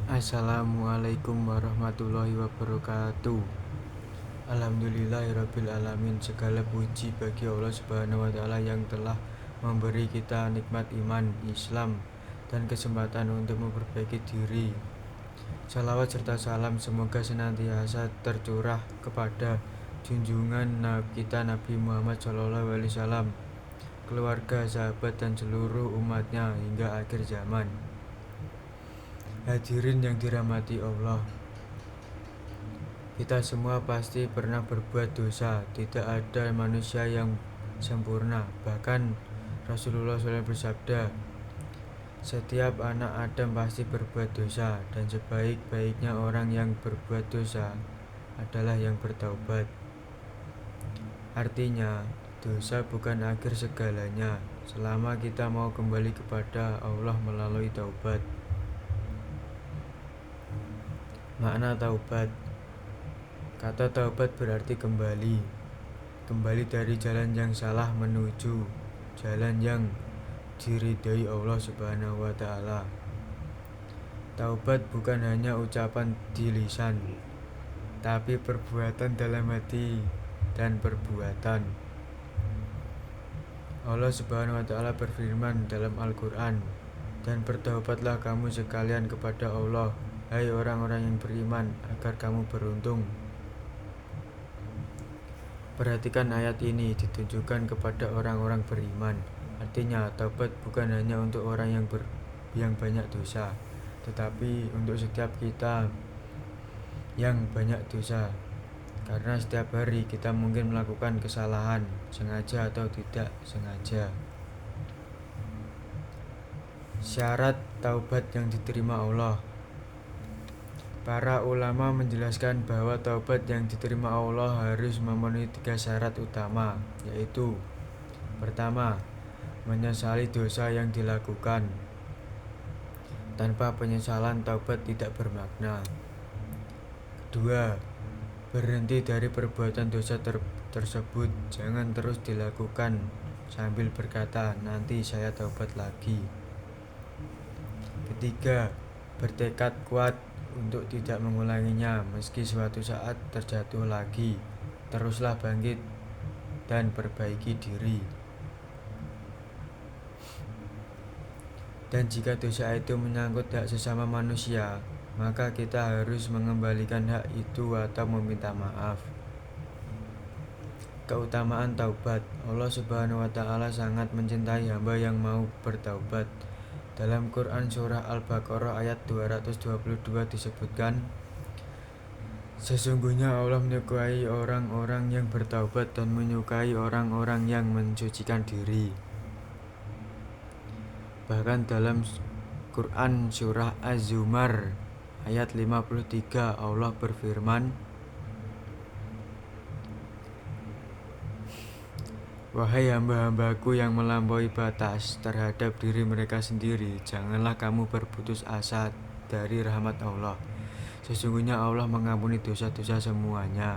Assalamualaikum warahmatullahi wabarakatuh. Alhamdulillahirabbil alamin. Segala puji bagi Allah Subhanahu wa taala yang telah memberi kita nikmat iman, Islam, dan kesempatan untuk memperbaiki diri. Salawat serta salam semoga senantiasa tercurah kepada junjungan kita Nabi Muhammad SAW, keluarga, sahabat, dan seluruh umatnya hingga akhir zaman. Hadirin yang dirahmati Allah, kita semua pasti pernah berbuat dosa. Tidak ada manusia yang sempurna. Bahkan Rasulullah SAW bersabda, setiap anak Adam pasti berbuat dosa, dan sebaik-baiknya orang yang berbuat dosa adalah yang bertaubat. Artinya, dosa bukan akhir segalanya selama kita mau kembali kepada Allah melalui taubat. Makna taubat. Kata taubat berarti kembali dari jalan yang salah menuju jalan yang diridhai Allah Subhanahu wa taala. Taubat bukan hanya ucapan di lisan, tapi perbuatan dalam hati dan perbuatan. Allah Subhanahu wa taala berfirman dalam Al-Qur'an, "Dan bertaubatlah kamu sekalian kepada Allah, hai orang-orang yang beriman, agar kamu beruntung." Perhatikan ayat ini ditujukan kepada orang-orang beriman. Artinya, taubat bukan hanya untuk orang yang banyak dosa, tetapi untuk setiap kita yang banyak dosa. Karena setiap hari kita mungkin melakukan kesalahan, sengaja atau tidak sengaja. Syarat taubat yang diterima Allah. Para ulama menjelaskan bahwa taubat yang diterima Allah harus memenuhi 3 syarat utama, yaitu: pertama, menyesali dosa yang dilakukan. Tanpa penyesalan, taubat tidak bermakna. Kedua, berhenti dari perbuatan dosa tersebut. Jangan terus dilakukan sambil berkata, nanti saya taubat lagi. Ketiga, bertekad kuat untuk tidak mengulanginya meski suatu saat terjatuh lagi. Teruslah bangkit dan perbaiki diri. Dan jika dosa itu menyangkut hak sesama manusia, maka kita harus mengembalikan hak itu atau meminta maaf. Keutamaan taubat. Allah Subhanahu wa taala sangat mencintai hamba yang mau bertaubat. Dalam Quran surah Al-Baqarah ayat 222 disebutkan, sesungguhnya Allah menyukai orang-orang yang bertaubat dan menyukai orang-orang yang mensucikan diri. Bahkan dalam Quran surah Az-Zumar ayat 53 Allah berfirman, wahai hamba-hambaku yang melampaui batas terhadap diri mereka sendiri, janganlah kamu berputus asa dari rahmat Allah. Sesungguhnya Allah mengampuni dosa-dosa semuanya.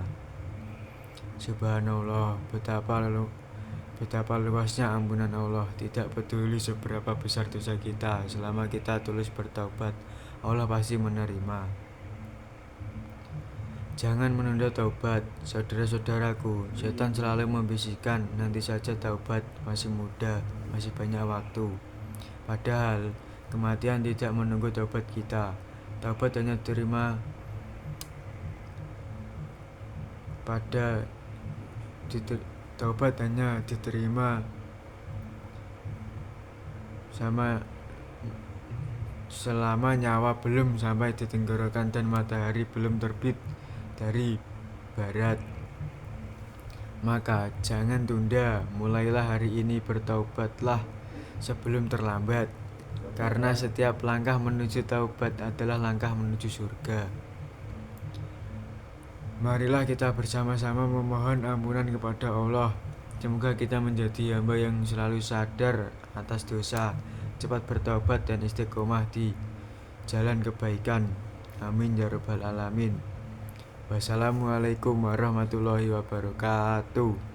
Subhanallah, betapa luasnya ampunan Allah. Tidak peduli seberapa besar dosa kita, selama kita tulus bertaubat, Allah pasti menerima. Jangan menunda taubat, saudara-saudaraku. Setan selalu membisikkan, nanti saja taubat, masih muda, masih banyak waktu. Padahal kematian tidak menunggu taubat kita. Taubat hanya diterima selama nyawa belum sampai di tenggorokan dan matahari belum terbit dari barat. Maka jangan tunda, mulailah hari ini, bertaubatlah sebelum terlambat. Karena setiap langkah menuju taubat adalah langkah menuju surga. Marilah kita bersama-sama memohon ampunan kepada Allah. Semoga kita menjadi hamba yang selalu sadar atas dosa, cepat bertaubat dan istiqomah di jalan kebaikan. Amin ya rabbal alamin. Wassalamualaikum warahmatullahi wabarakatuh.